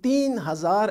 3000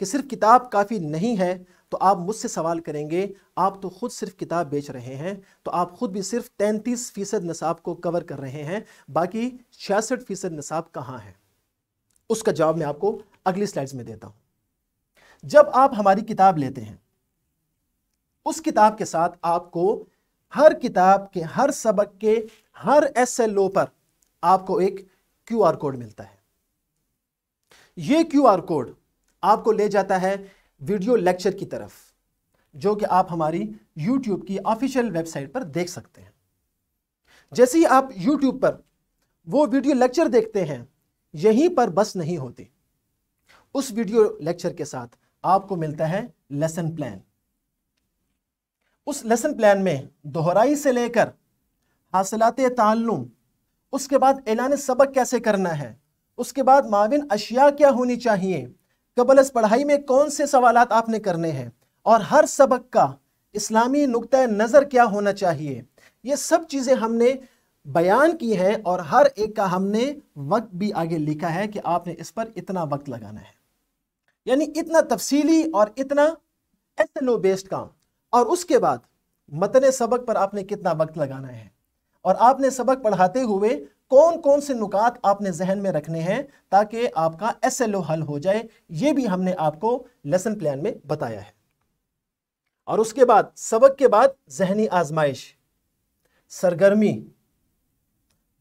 کہ صرف کتاب کافی نہیں ہے تو آپ مجھ سے سوال کریں گے آپ تو خود صرف کتاب بیچ رہے ہیں، تو آپ خود بھی صرف 33% نصاب کو کور کر رہے ہیں، باقی 66% نصاب کہاں ہے؟ اس کا جواب میں آپ کو اگلی سلائیڈز میں دیتا ہوں۔ جب آپ ہماری کتاب لیتے ہیں، اس کتاب کے ساتھ آپ کو ہر کتاب کے ہر سبق کے ہر SLO پر آپ کو ایک QR کوڈ ملتا ہے۔ یہ QR کوڈ آپ کو لے جاتا ہے ویڈیو لیکچر کی طرف، جو کہ آپ ہماری YouTube کی آفیشیل ویب سائٹ پر دیکھ سکتے ہیں۔ جیسے ہی آپ YouTube پر وہ ویڈیو لیکچر دیکھتے ہیں، یہیں پر بس نہیں ہوتی، اس ویڈیو لیکچر کے ساتھ آپ کو ملتا ہے لیسن پلان۔ اس لیسن پلان میں دہرائی سے لے کر حاصلات تعلم، اس کے بعد اعلان سبق کیسے کرنا ہے، اس کے بعد معاون اشیاء کیا ہونی چاہیے، قبل از پڑھائی میں کون سے سوالات آپ نے کرنے ہیں، اور ہر سبق کا اسلامی نقطہ نظر کیا ہونا چاہیے، یہ سب چیزیں ہم نے بیان کی ہیں، اور ہر ایک کا ہم نے وقت بھی آگے لکھا ہے کہ آپ نے اس پر اتنا وقت لگانا ہے، یعنی اتنا تفصیلی اور اتنا SLO بیسڈ کام۔ اور اس کے بعد متن سبق پر آپ نے کتنا وقت لگانا ہے، اور آپ نے سبق پڑھاتے ہوئے کون کون سے نکات آپ نے ذہن میں رکھنے ہیں تاکہ آپ کا SLO حل ہو جائے، یہ بھی ہم نے آپ کو لیسن پلان میں بتایا ہے۔ اور اس کے بعد سبق کے بعد ذہنی آزمائش، سرگرمی،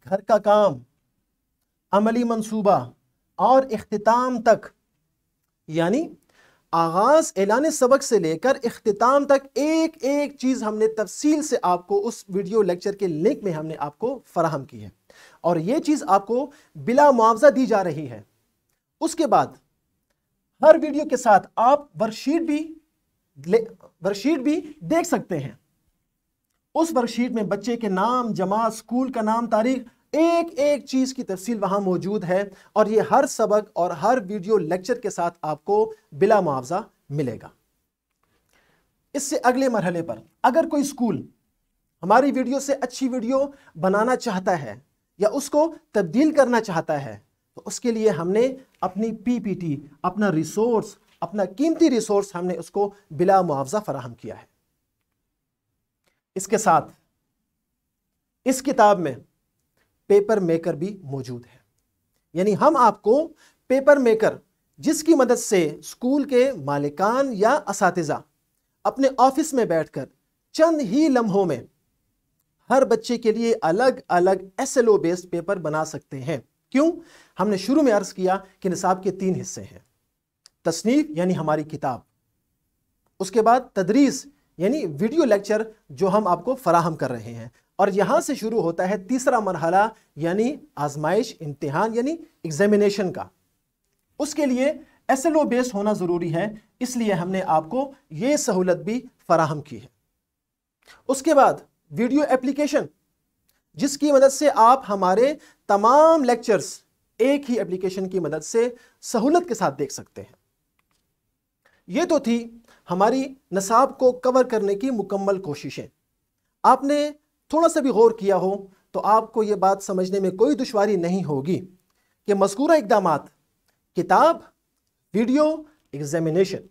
گھر کا کام، عملی منصوبہ اور اختتام تک، یعنی آغاز اعلان سبق سے لے کر اختتام تک ایک ایک چیز ہم نے تفصیل سے آپ کو اس ویڈیو لیکچر کے لنک میں ہم نے آپ کو فراہم کی ہے، اور یہ چیز آپ کو بلا معاوضہ دی جا رہی ہے۔ اس کے بعد ہر ویڈیو کے ساتھ آپ ورکشیٹ بھی دیکھ سکتے ہیں۔ اس ورکشیٹ میں بچے کے نام، جماعت، اسکول کا نام، تاریخ، ایک ایک چیز کی تفصیل وہاں موجود ہے، اور یہ ہر سبق اور ہر ویڈیو لیکچر کے ساتھ آپ کو بلا معاوضہ ملے گا۔ اس سے اگلے مرحلے پر اگر کوئی اسکول ہماری ویڈیو سے اچھی ویڈیو بنانا چاہتا ہے یا اس کو تبدیل کرنا چاہتا ہے، تو اس کے لیے ہم نے اپنی PPT، اپنا ریسورس، اپنا قیمتی ریسورس ہم نے اس کو بلا معاوضہ فراہم کیا ہے۔ اس کے ساتھ اس کتاب میں پیپر میکر بھی موجود ہے، یعنی ہم آپ کو پیپر میکر، جس کی مدد سے اسکول کے مالکان یا اساتذہ اپنے آفس میں بیٹھ کر چند ہی لمحوں میں ہر بچے کے لیے الگ الگ SLO بیسڈ پیپر بنا سکتے ہیں۔ کیوں؟ ہم نے شروع میں عرض کیا کہ نصاب کے 3 حصے ہیں، تصنیف یعنی ہماری کتاب، اس کے بعد تدریس یعنی ویڈیو لیکچر جو ہم آپ کو فراہم کر رہے ہیں، اور یہاں سے شروع ہوتا ہے تیسرا مرحلہ یعنی آزمائش، امتحان یعنی ایگزامینیشن کا۔ اس کے لیے SLO بیس ہونا ضروری ہے، اس لیے ہم نے آپ کو یہ سہولت بھی فراہم کی ہے۔ اس کے بعد ویڈیو ایپلیکیشن، جس کی مدد سے آپ ہمارے تمام لیکچرز ایک ہی ایپلیکیشن کی مدد سے سہولت کے ساتھ دیکھ سکتے ہیں۔ یہ تو تھی ہماری نصاب کو کور کرنے کی مکمل کوششیں۔ آپ نے تھوڑا سا بھی غور کیا ہو تو آپ کو یہ بات سمجھنے میں کوئی دشواری نہیں ہوگی کہ مذکورہ اقدامات، کتاب، ویڈیو، ایگزامینیشن،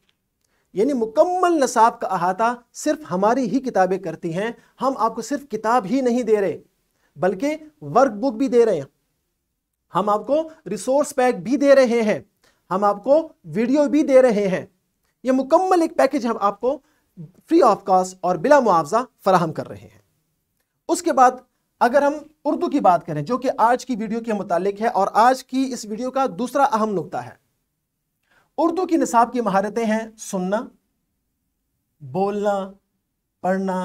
یعنی مکمل نصاب کا احاطہ صرف ہماری ہی کتابیں کرتی ہیں۔ ہم آپ کو صرف کتاب ہی نہیں دے رہے بلکہ ورک بک بھی دے رہے ہیں، ہم آپ کو ریسورس پیک بھی دے رہے ہیں، ہم آپ کو ویڈیو بھی دے رہے ہیں۔ یہ مکمل ایک پیکج ہم آپ کو فری آف کاسٹ اور بلا معاوضہ فراہم کر رہے ہیں۔ اس کے بعد اگر ہم اردو کی بات کریں، جو کہ آج کی ویڈیو کے متعلق ہے اور آج کی اس ویڈیو کا دوسرا اہم نقطہ ہے، اردو کی نصاب کی مہارتیں ہیں سننا، بولنا، پڑھنا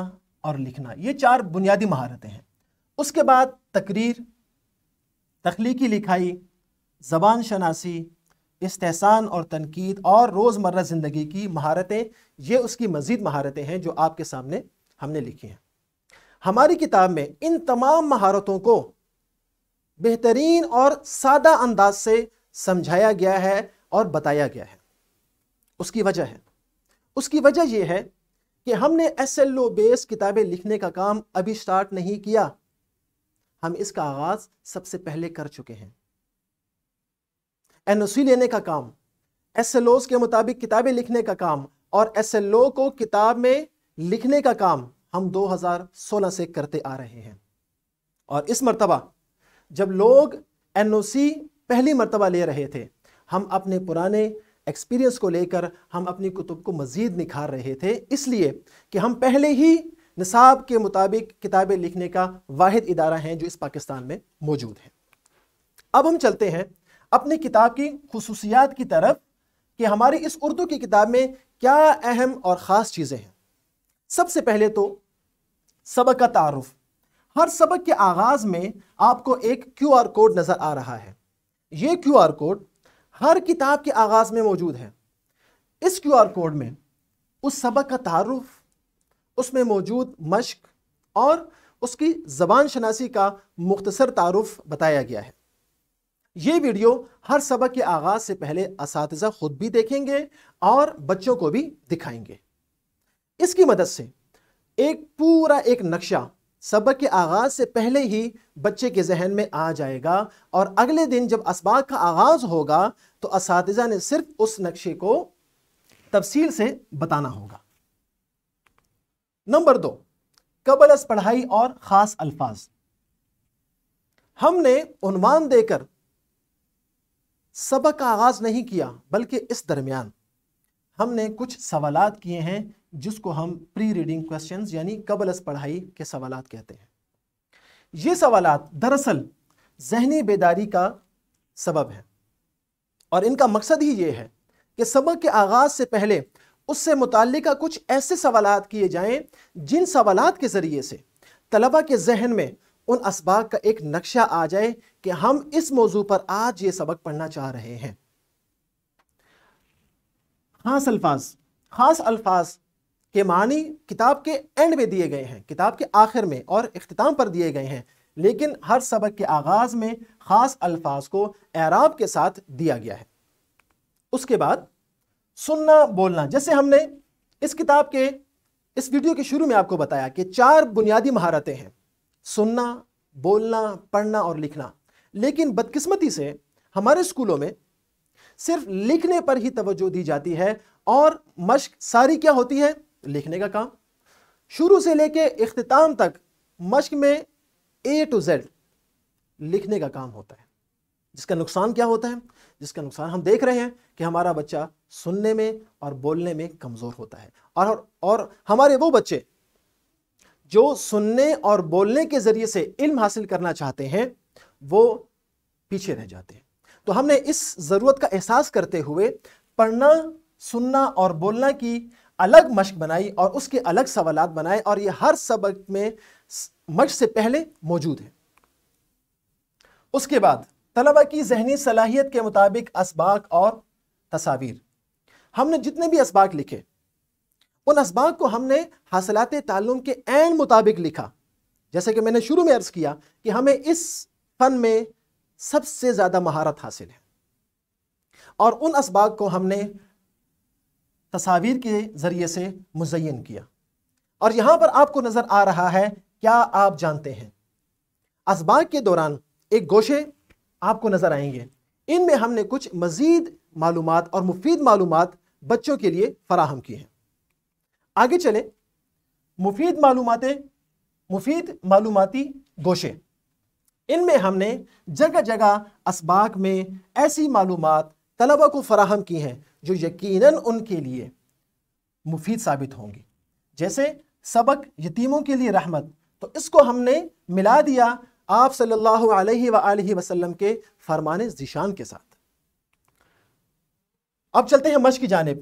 اور لکھنا، یہ 4 بنیادی مہارتیں ہیں۔ اس کے بعد تقریر، تخلیقی لکھائی، زبان شناسی، استحسان اور تنقید اور روزمرہ زندگی کی مہارتیں، یہ اس کی مزید مہارتیں ہیں جو آپ کے سامنے ہم نے لکھی ہیں۔ ہماری کتاب میں ان تمام مہارتوں کو بہترین اور سادہ انداز سے سمجھایا گیا ہے اور بتایا گیا ہے۔ اس کی وجہ یہ ہے کہ ہم نے SLO بیس کتابیں لکھنے کا کام ابھی سٹارٹ نہیں کیا، ہم اس کا آغاز سب سے پہلے کر چکے ہیں۔ NOC لینے کا کام، SLOs کے مطابق کتابیں لکھنے کا کام اور SLO کو کتاب میں لکھنے کا کام ہم 2016 سے کرتے آ رہے ہیں۔ اور اس مرتبہ جب لوگ NOC پہلی مرتبہ لے رہے تھے، ہم اپنے پرانے ایکسپیرینس کو لے کر ہم اپنی کتب کو مزید نکھار رہے تھے، اس لیے کہ ہم پہلے ہی نصاب کے مطابق کتابیں لکھنے کا واحد ادارہ ہیں جو اس پاکستان میں موجود ہے۔ اب ہم چلتے ہیں اپنی کتاب کی خصوصیات کی طرف کہ ہماری اس اردو کی کتاب میں کیا اہم اور خاص چیزیں ہیں۔ سب سے پہلے تو سبق کا تعارف۔ ہر سبق کے آغاز میں آپ کو ایک QR کوڈ نظر آ رہا ہے۔ یہ QR کوڈ ہر کتاب کے آغاز میں موجود ہے۔ اس QR کوڈ میں اس سبق کا تعارف، اس میں موجود مشق اور اس کی زبان شناسی کا مختصر تعارف بتایا گیا ہے۔ یہ ویڈیو ہر سبق کے آغاز سے پہلے اساتذہ خود بھی دیکھیں گے اور بچوں کو بھی دکھائیں گے۔ اس کی مدد سے پورا ایک نقشہ سبق کے آغاز سے پہلے ہی بچے کے ذہن میں آ جائے گا، اور اگلے دن جب اسباق کا آغاز ہوگا تو اساتذہ نے صرف اس نقشے کو تفصیل سے بتانا ہوگا۔ نمبر 2، قبل از پڑھائی اور خاص الفاظ۔ ہم نے عنوان دے کر سبق کا آغاز نہیں کیا، بلکہ اس درمیان ہم نے کچھ سوالات کیے ہیں جس کو ہم پری ریڈنگ کوسچنز یعنی قبل از پڑھائی کے سوالات کہتے ہیں۔ یہ سوالات دراصل ذہنی بیداری کا سبب ہے، اور ان کا مقصد ہی یہ ہے کہ سبق کے آغاز سے پہلے اس سے متعلقہ کچھ ایسے سوالات کیے جائیں جن سوالات کے ذریعے سے طلبہ کے ذہن میں ان اسباق کا ایک نقشہ آ جائے کہ ہم اس موضوع پر آج یہ سبق پڑھنا چاہ رہے ہیں۔ خاص الفاظ کے معنی کتاب کے اینڈ میں دیے گئے ہیں، کتاب کے آخر میں اور اختتام پر دیے گئے ہیں، لیکن ہر سبق کے آغاز میں خاص الفاظ کو اعراب کے ساتھ دیا گیا ہے۔ اس کے بعد سننا بولنا، جیسے ہم نے اس کتاب کے اس ویڈیو کے شروع میں آپ کو بتایا کہ 4 بنیادی مہارتیں ہیں: سننا، بولنا، پڑھنا اور لکھنا، لیکن بدقسمتی سے ہمارے اسکولوں میں صرف لکھنے پر ہی توجہ دی جاتی ہے، اور مشق ساری کیا ہوتی ہے؟ لکھنے کا کام۔ شروع سے لے کے اختتام تک مشق میں A to Z لکھنے کا کام ہوتا ہے، جس کا نقصان کیا ہوتا ہے؟ جس کا نقصان ہم دیکھ رہے ہیں کہ ہمارا بچہ سننے میں اور بولنے میں کمزور ہوتا ہے، اور ہمارے وہ بچے جو سننے اور بولنے کے ذریعے سے علم حاصل کرنا چاہتے ہیں وہ پیچھے رہ جاتے ہیں۔ تو ہم نے اس ضرورت کا احساس کرتے ہوئے پڑھنا، سننا اور بولنا کی الگ مشق بنائی اور اس کے الگ سوالات بنائے، اور یہ ہر سبق میں مشق سے پہلے موجود ہے۔ اس کے بعد طلبہ کی ذہنی صلاحیت کے مطابق اسباق اور تصاویر۔ ہم نے جتنے بھی اسباق لکھے ان اسباق کو ہم نے حاصلات تعلم کے عین مطابق لکھا۔ جیسے کہ میں نے شروع میں عرض کیا کہ ہمیں اس فن میں سب سے زیادہ مہارت حاصل ہے، اور ان اسباق کو ہم نے تصاویر کے ذریعے سے مزین کیا۔ اور یہاں پر آپ کو نظر آ رہا ہے، کیا آپ جانتے ہیں اسباق کے دوران ایک گوشے آپ کو نظر آئیں گے، ان میں ہم نے کچھ مزید معلومات اور مفید معلومات بچوں کے لیے فراہم کی ہیں۔ آگے چلیں، مفید معلوماتی گوشے۔ ان میں ہم نے جگہ جگہ اسباق میں ایسی معلومات طلبہ کو فراہم کی ہیں جو یقیناً ان کے لیے مفید ثابت ہوں گی۔ جیسے سبق یتیموں کے لیے رحمت، تو اس کو ہم نے ملا دیا آپ صلی اللہ علیہ وآلہ وسلم کے فرمان ذیشان کے ساتھ۔ اب چلتے ہیں مشق کی جانب۔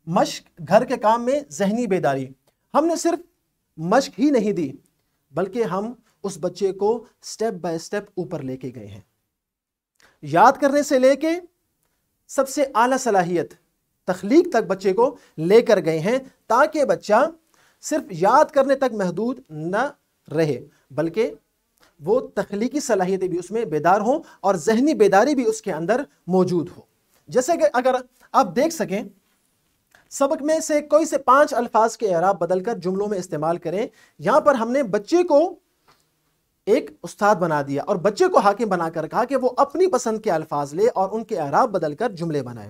مشق گھر کے کام میں ذہنی بیداری۔ ہم نے صرف مشق ہی نہیں دی، بلکہ ہم اس بچے کو سٹیپ بائی سٹیپ اوپر لے کے گئے ہیں، یاد کرنے سے لے کے سب سے اعلیٰ صلاحیت تخلیق تک بچے کو لے کر گئے ہیں، تاکہ بچہ صرف یاد کرنے تک محدود نہ رہے، بلکہ وہ تخلیقی صلاحیتیں بھی اس میں بیدار ہوں اور ذہنی بیداری بھی اس کے اندر موجود ہو۔ جیسے کہ اگر آپ دیکھ سکیں، سبق میں سے کوئی سے 5 الفاظ کے اعراب بدل کر جملوں میں استعمال کریں۔ یہاں پر ہم نے بچے کو ایک استاد بنا دیا اور بچے کو حاکم بنا کر کہا کہ وہ اپنی پسند کے الفاظ لے اور ان کے اعراب بدل کر جملے بنائے۔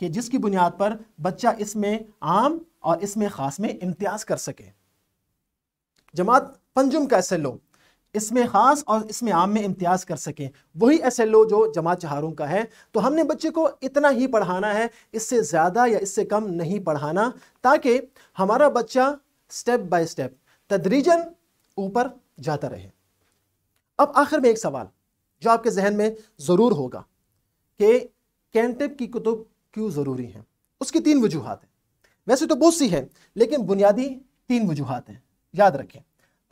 کہ جس کی بنیاد پر بچہ اس میں عام اور اس میں خاص میں امتیاز کر سکے۔ جماعت پنجم کا SLO اس میں خاص اور اس میں عام میں امتیاز کر سکیں، وہی SLO جو جماعت چہارم کا ہے۔ تو ہم نے بچے کو اتنا ہی پڑھانا ہے، اس سے زیادہ یا اس سے کم نہیں پڑھانا، تاکہ ہمارا بچہ سٹیپ بائی سٹیپ تدریجاً اوپر جاتا رہے۔ اب آخر میں ایک سوال جو آپ کے ذہن میں ضرور ہوگا کہ کینٹب کی کتب کیوں ضروری ہیں؟ اس کی 3 وجوہات ہیں، ویسے تو بہت سی ہیں لیکن بنیادی 3 وجوہات ہیں۔ یاد رکھیں،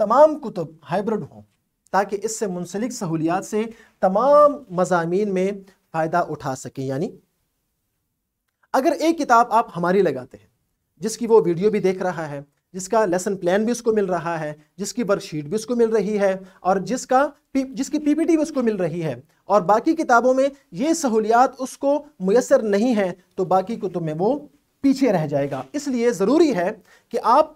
تمام کتب ہائبرڈ ہوں تاکہ اس سے منسلک سہولیات سے تمام مضامین میں فائدہ اٹھا سکیں۔ یعنی اگر ایک کتاب آپ ہماری لگاتے ہیں، جس کی وہ ویڈیو بھی دیکھ رہا ہے، جس کا لیسن پلان بھی اس کو مل رہا ہے، جس کی ورک شیٹ بھی اس کو مل رہی ہے، اور جس کی PPT بھی اس کو مل رہی ہے، اور باقی کتابوں میں یہ سہولیات اس کو میسر نہیں ہیں، تو باقی کتب میں وہ پیچھے رہ جائے گا۔ اس لیے ضروری ہے کہ آپ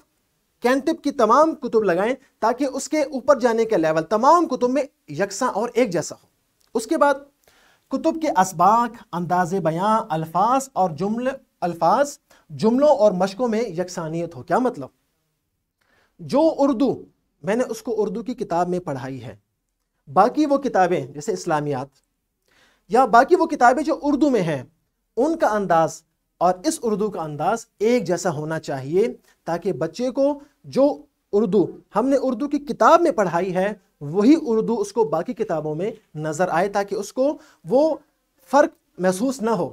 کینٹب کی تمام کتب لگائیں تاکہ اس کے اوپر جانے کا لیول تمام کتب میں یکساں اور ایک جیسا ہو۔ اس کے بعد کتب کے اسباق، انداز بیاں، جملوں اور مشقوں میں یکسانیت ہو۔ کیا مطلب؟ جو اردو میں نے اس کو اردو کی کتاب میں پڑھائی ہے، باقی وہ کتابیں جیسے اسلامیات یا باقی وہ کتابیں جو اردو میں ہیں، ان کا انداز اور اس اردو کا انداز ایک جیسا ہونا چاہیے، تاکہ بچے کو جو اردو ہم نے اردو کی کتاب میں پڑھائی ہے وہی اردو اس کو باقی کتابوں میں نظر آئے، تاکہ اس کو وہ فرق محسوس نہ ہو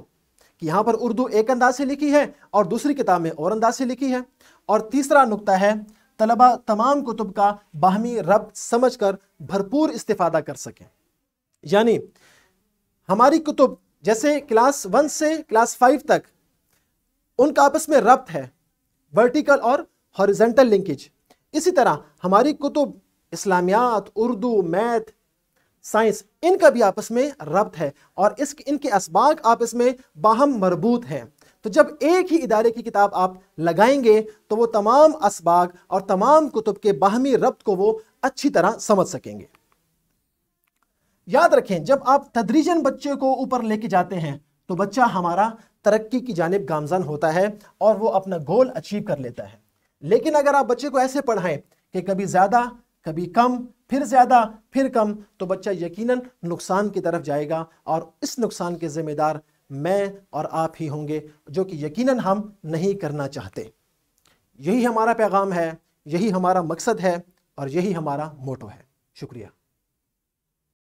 کہ یہاں پر اردو ایک انداز سے لکھی ہے اور دوسری کتاب میں اور انداز سے لکھی ہے۔ اور تیسرا نقطہ ہے، طلبہ تمام کتب کا باہمی ربط سمجھ کر بھرپور استفادہ کر سکیں۔ یعنی ہماری کتب جیسے کلاس 1 سے کلاس 5 تک ان کا آپس میں ربط ہے، ورٹیکل اور ہاریزنٹل لنکیج، اسی طرح ہماری کتب اسلامیات، اردو، میتھ، سائنس، ان کا بھی آپس میں ربط ہے، اور ان کے اسباق آپس میں باہم مربوط ہیں۔ تو جب ایک ہی ادارے کی کتاب آپ لگائیں گے تو وہ تمام اسباق اور تمام کتب کے باہمی ربط کو وہ اچھی طرح سمجھ سکیں گے۔ یاد رکھیں، جب آپ تدریجاً بچے کو اوپر لے کے جاتے ہیں تو بچہ ہمارا ترقی کی جانب گامزن ہوتا ہے اور وہ اپنا گول اچیو کر لیتا ہے۔ لیکن اگر آپ بچے کو ایسے پڑھائیں کہ کبھی زیادہ، کبھی کم، پھر زیادہ، پھر کم، تو بچہ یقیناً نقصان کی طرف جائے گا، اور اس نقصان کے ذمہ دار میں اور آپ ہی ہوں گے، جو کہ یقیناً ہم نہیں کرنا چاہتے۔ یہی ہمارا پیغام ہے، یہی ہمارا مقصد ہے، اور یہی ہمارا موٹو ہے۔ شکریہ۔